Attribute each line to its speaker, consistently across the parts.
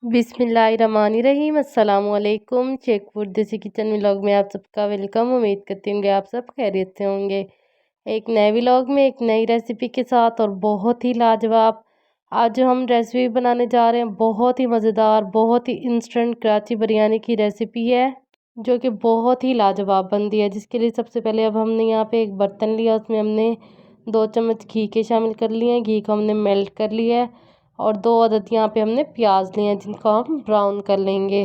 Speaker 1: बिस्मिल्लाहिर्रहमानिर्रहीम अस्सलामुअलैकुम। Check food देसी किचन व्लॉग में आप सबका वेलकम। उम्मीद करती हूँ कि आप सब खैरियत से होंगे। एक नए व्लॉग में एक नई रेसिपी के साथ और बहुत ही लाजवाब आज जो हम रेसिपी बनाने जा रहे हैं बहुत ही मज़ेदार, बहुत ही इंस्टेंट कराची बिरयानी की रेसिपी है जो कि बहुत ही लाजवाब बनती है। जिसके लिए सबसे पहले अब हमने यहाँ पे एक बर्तन लिया, उसमें हमने 2 चम्मच घी के शामिल कर लिए हैं। घी को हमने मेल्ट कर लिया है और 2 अदद यहाँ पे हमने प्याज लिए हैं जिनको हम ब्राउन कर लेंगे।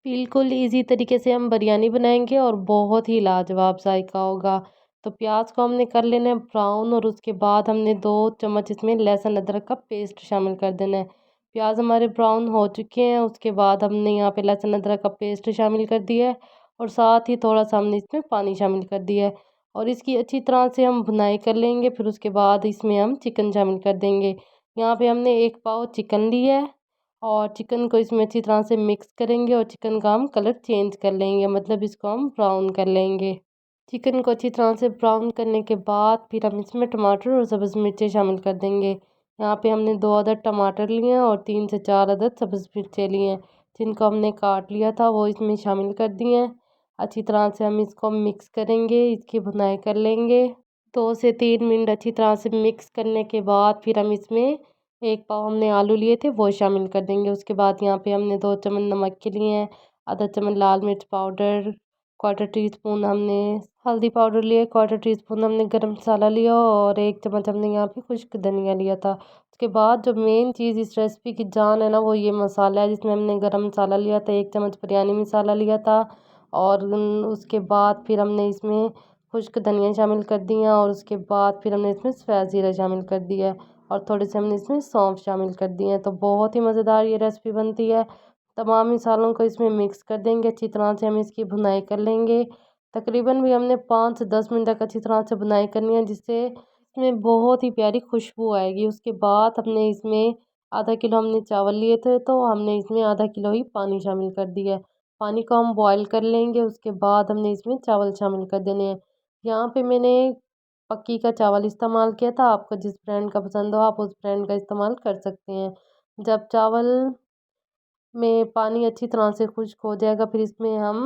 Speaker 1: बिल्कुल इजी तरीके से हम बिरयानी बनाएंगे और बहुत ही लाजवाब जायका होगा। तो प्याज को हमने कर लेना है ब्राउन और उसके बाद हमने 2 चम्मच इसमें लहसुन अदरक का पेस्ट शामिल कर देना है। प्याज हमारे ब्राउन हो चुके हैं, उसके बाद हमने यहाँ पे लहसुन अदरक का पेस्ट शामिल कर दिया है और साथ ही थोड़ा सा हमने इसमें पानी शामिल कर दिया है और इसकी अच्छी तरह से हम भुनाई कर लेंगे। फिर उसके बाद इसमें हम चिकन शामिल कर देंगे। यहाँ पे हमने 1 पाव चिकन लिया है और चिकन को इसमें अच्छी तरह से मिक्स करेंगे और चिकन का हम कलर चेंज कर लेंगे, मतलब इसको हम ब्राउन कर लेंगे। चिकन को अच्छी तरह से ब्राउन करने के बाद फिर हम इसमें टमाटर और सब्ज़ मिर्चें शामिल कर देंगे। यहाँ पे हमने 2 अदद टमाटर लिए हैं और 3 से 4 अदद सब्ज़ मिर्चें लिए हैं जिनको हमने काट लिया था, वो इसमें शामिल कर दिए हैं। अच्छी तरह से हम इसको मिक्स करेंगे, इसकी भुनाई कर लेंगे 2 से 3 मिनट। अच्छी तरह से मिक्स करने के बाद फिर हम इसमें 1 पाव हमने आलू लिए थे वो शामिल कर देंगे। उसके बाद यहाँ पे हमने 2 चम्मच नमक के लिए हैं, आधा चम्मच लाल मिर्च पाउडर, क्वार्टर टी स्पून हमने हल्दी पाउडर लिया, क्वार्टर टी स्पून हमने गरम मसाला लिया और 1 चम्मच हमने यहाँ पे खुश्क धनिया लिया था। उसके बाद जो मेन चीज़ इस रेसिपी की जान है ना, वो ये मसाला है जिसमें हमने गरम मसाला लिया था, 1 चम्मच बिरयानी मसाला लिया था और उसके बाद फिर हमने इसमें खुश्क धनिया शामिल कर दिया और उसके बाद फिर हमने इसमें सफ़ेद ज़ीरा शामिल कर दिया और थोड़े से हमने इसमें सौंफ शामिल कर दिए हैं। तो बहुत ही मज़ेदार ये रेसिपी बनती है। तमाम मसालों को इसमें मिक्स कर देंगे, अच्छी तरह से हम इसकी भुनाई कर लेंगे। तकरीबन भी हमने 5 से 10 मिनट तक अच्छी तरह से भुनाई करनी है जिससे इसमें बहुत ही प्यारी खुशबू आएगी। उसके बाद हमने इसमें आधा किलो हमने चावल लिए थे तो हमने इसमें आधा किलो ही पानी शामिल कर दिया है। पानी को हम बॉयल कर लेंगे, उसके बाद हमने इसमें चावल शामिल कर देने हैं। यहाँ पे मैंने पक्की का चावल इस्तेमाल किया था, आपको जिस ब्रांड का पसंद हो आप उस ब्रांड का इस्तेमाल कर सकते हैं। जब चावल में पानी अच्छी तरह से खुश्क हो जाएगा फिर इसमें हम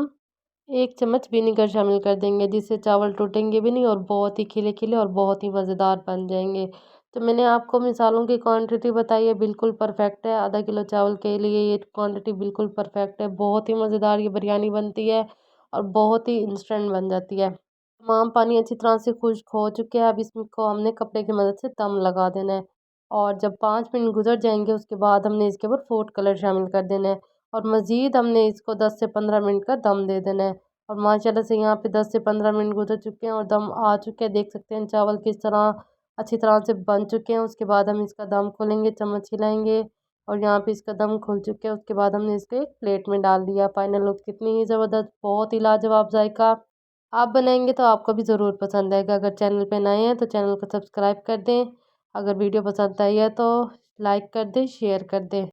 Speaker 1: 1 चम्मच विनेगर शामिल कर देंगे जिससे चावल टूटेंगे भी नहीं और बहुत ही खिले खिले और बहुत ही मज़ेदार बन जाएंगे। तो मैंने आपको मिसालों की क्वांटिटी बताई है, बिल्कुल परफेक्ट है। आधा किलो चावल के लिए ये क्वांटिटी बिल्कुल परफेक्ट है। बहुत ही मज़ेदार ये बिरयानी बनती है और बहुत ही इंस्टेंट बन जाती है। तमाम पानी अच्छी तरह से खुश्क हो चुके हैं, अब इसको हमने कपड़े की मदद से दम लगा देना है और जब 5 मिनट गुजर जाएंगे उसके बाद हमने इसके ऊपर फूड कलर शामिल कर देना है और मज़ीद हमने इसको 10 से 15 मिनट का दम दे देना है। और माशाल्लाह से यहाँ पे 10 से 15 मिनट गुजर चुके हैं और दम आ चुके हैं, देख सकते हैं चावल किस तरह अच्छी तरह से बन चुके हैं। उसके बाद हम इसका दम खोलेंगे, चम्मच हिलाएंगे और यहाँ पे इसका दम खुल चुके हैं। उसके बाद हमने इसको एक प्लेट में डाल दिया। फाइनल लुक कितनी ही ज़बरदस्त, बहुत ही लाजवाब जायका। आप बनाएंगे तो आपको भी ज़रूर पसंद आएगा। अगर चैनल पे नए हैं तो चैनल को सब्सक्राइब कर दें। अगर वीडियो पसंद आई है तो लाइक कर दें, शेयर कर दें।